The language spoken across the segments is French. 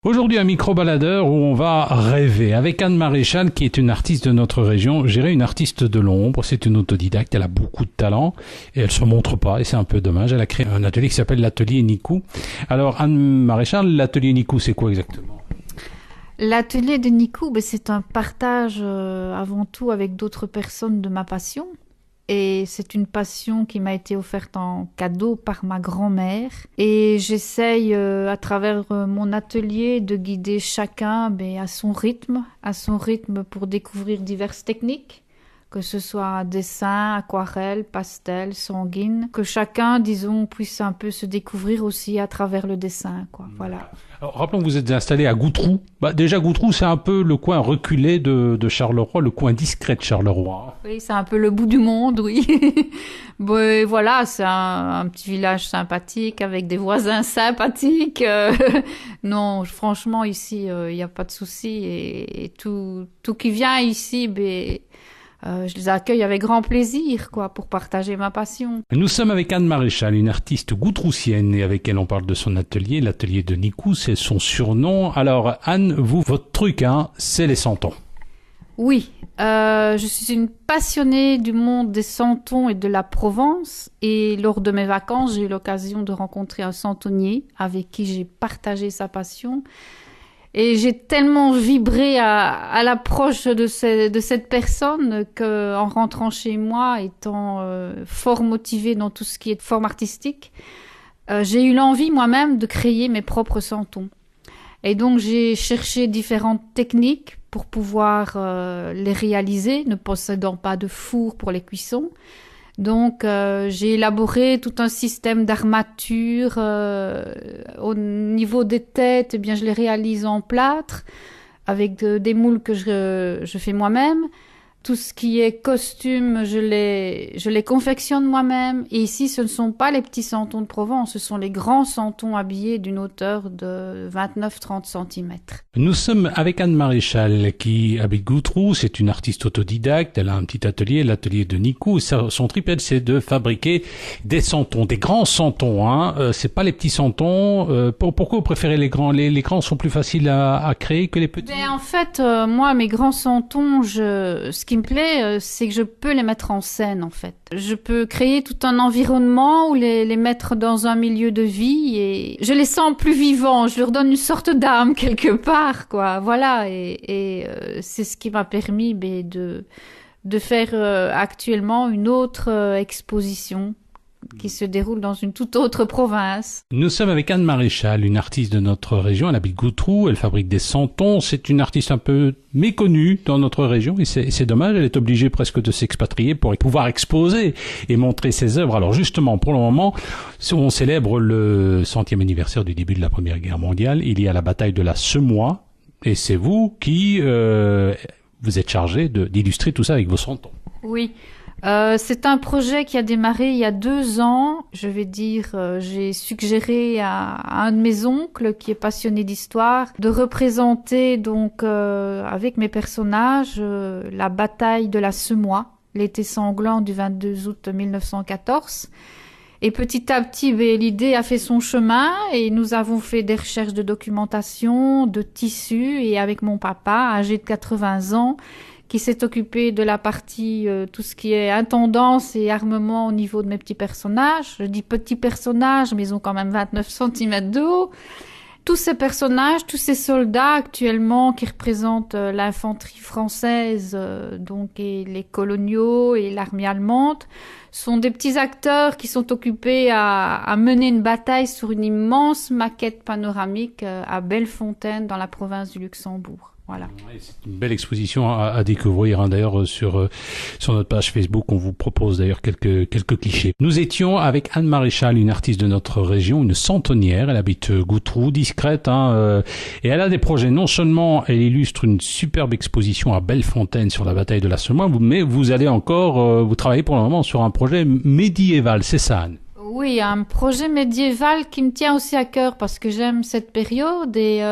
Aujourd'hui, un micro-baladeur où on va rêver avec Anne Maréchal, qui est une artiste de notre région. Je dirais une artiste de l'ombre. C'est une autodidacte. Elle a beaucoup de talent et elle se montre pas et c'est un peu dommage. Elle a créé un atelier qui s'appelle l'atelier Nikou. Alors, Anne Maréchal, l'atelier Nikou, c'est quoi exactement? L'atelier de Nikou, c'est un partage avant tout avec d'autres personnes de ma passion. Et c'est une passion qui m'a été offerte en cadeau par ma grand-mère. Et j'essaye, à travers mon atelier, de guider chacun à son rythme pour découvrir diverses techniques, que ce soit dessin, aquarelle, pastel, sanguine, que chacun, disons, puisse un peu se découvrir aussi à travers le dessin, quoi. Voilà. Alors, rappelons que vous êtes installé à Goutroux. Déjà, Goutroux, c'est un peu le coin reculé de Charleroi, le coin discret de Charleroi. Oui, c'est un peu le bout du monde, oui. Bon, voilà, c'est un petit village sympathique avec des voisins sympathiques. Non, franchement, ici, il n'y a pas de souci. Et tout qui vient ici, je les accueille avec grand plaisir, quoi, pour partager ma passion. Nous sommes avec Anne Maréchal, une artiste goutroussienne, et avec elle on parle de son atelier, l'atelier de Nikou, c'est son surnom. Alors Anne, vous, votre truc, c'est les santons. Oui, je suis une passionnée du monde des santons et de la Provence, et lors de mes vacances, j'ai eu l'occasion de rencontrer un santonnier avec qui j'ai partagé sa passion. Et j'ai tellement vibré à l'approche de cette personne qu'en rentrant chez moi, étant fort motivée dans tout ce qui est forme artistique, j'ai eu l'envie moi-même de créer mes propres santons. Et donc j'ai cherché différentes techniques pour pouvoir les réaliser, ne possédant pas de four pour les cuissons. Donc, j'ai élaboré tout un système d'armature. Au niveau des têtes, je les réalise en plâtre avec des moules que je fais moi-même. Tout ce qui est costume, je les confectionne moi-même. Et ici, ce ne sont pas les petits santons de Provence, ce sont les grands santons habillés d'une hauteur de 29-30 cm. Nous sommes avec Anne Maréchal qui habite Goutroux, c'est une artiste autodidacte, elle a un petit atelier, l'atelier de Nikou. Son trip, c'est de fabriquer des santons, des grands santons. C'est pas les petits santons. Pourquoi vous préférez les grands? Les grands sont plus faciles à créer que les petits? En fait, moi, mes grands santons, ce qui me plaît, c'est que je peux les mettre en scène, en fait. Je peux créer tout un environnement ou les mettre dans un milieu de vie et je les sens plus vivants. Je leur donne une sorte d'âme quelque part, quoi. Voilà. Et c'est ce qui m'a permis de faire actuellement une autre exposition qui se déroule dans une toute autre province. Nous sommes avec Anne Maréchal, une artiste de notre région. Elle habite Goutroux, elle fabrique des santons. C'est une artiste un peu méconnue dans notre région et c'est dommage. Elle est obligée presque de s'expatrier pour pouvoir exposer et montrer ses œuvres. Alors justement, pour le moment, on célèbre le 100e anniversaire du début de la Première Guerre mondiale. Il y a la bataille de la Semois et c'est vous qui vous êtes chargé d'illustrer tout ça avec vos santons. Oui. C'est un projet qui a démarré il y a 2 ans. J'ai suggéré à un de mes oncles qui est passionné d'histoire de représenter donc avec mes personnages la bataille de la Semois, l'été sanglant du 22 août 1914. Et petit à petit, l'idée a fait son chemin et nous avons fait des recherches de documentation, de tissus et avec mon papa, âgé de 80 ans, qui s'est occupé de la partie, tout ce qui est intendance et armement au niveau de mes petits personnages. Je dis petits personnages, mais ils ont quand même 29 cm de haut. Tous ces personnages, tous ces soldats actuellement qui représentent l'infanterie française, donc et les coloniaux et l'armée allemande, sont des petits acteurs qui sont occupés à mener une bataille sur une immense maquette panoramique à Bellefontaine dans la province du Luxembourg. Voilà. C'est une belle exposition à découvrir. D'ailleurs, sur notre page Facebook, on vous propose d'ailleurs quelques clichés. Nous étions avec Anne Maréchal, une artiste de notre région, une centenière. Elle habite Goutroux, discrète, et elle a des projets. Non seulement elle illustre une superbe exposition à Bellefontaine sur la bataille de la Semois, mais vous allez encore, vous travaillez pour le moment sur un projet médiéval, c'est ça, Anne? Oui, un projet médiéval qui me tient aussi à cœur parce que j'aime cette période et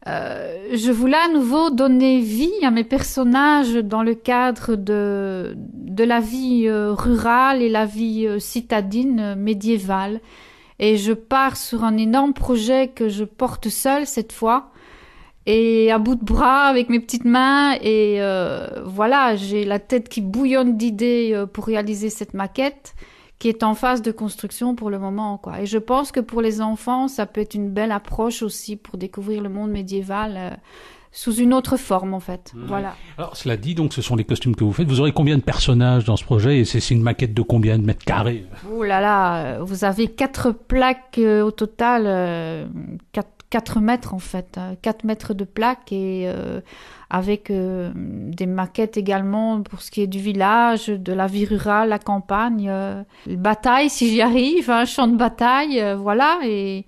je voulais à nouveau donner vie à mes personnages dans le cadre de la vie rurale et la vie citadine médiévale. Et je pars sur un énorme projet que je porte seule cette fois. Et à bout de bras, avec mes petites mains. Et voilà, j'ai la tête qui bouillonne d'idées pour réaliser cette maquette qui est en phase de construction pour le moment, quoi. Et je pense que pour les enfants, ça peut être une belle approche aussi pour découvrir le monde médiéval sous une autre forme, en fait. Voilà. Alors, cela dit, donc, ce sont les costumes que vous faites. Vous aurez combien de personnages dans ce projet? Et c'est une maquette de combien de mètres carrés? Oh là là, vous avez 4 plaques au total, 4 mètres en fait, 4 mètres de plaques et avec des maquettes également pour ce qui est du village, de la vie rurale, la campagne, bataille si j'y arrive, un champ de bataille, voilà. Et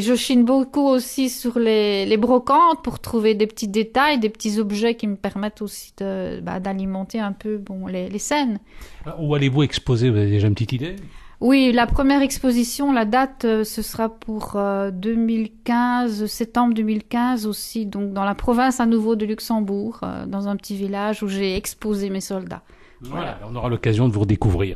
je chine beaucoup aussi sur les brocantes pour trouver des petits détails, des petits objets qui me permettent aussi d'alimenter un peu les scènes. Alors, où allez-vous exposer? Vous avez déjà une petite idée? Oui, la première exposition, la date, ce sera pour 2015, septembre 2015 aussi, donc dans la province à nouveau de Luxembourg, dans un petit village où j'ai exposé mes soldats. Voilà, on aura l'occasion de vous redécouvrir.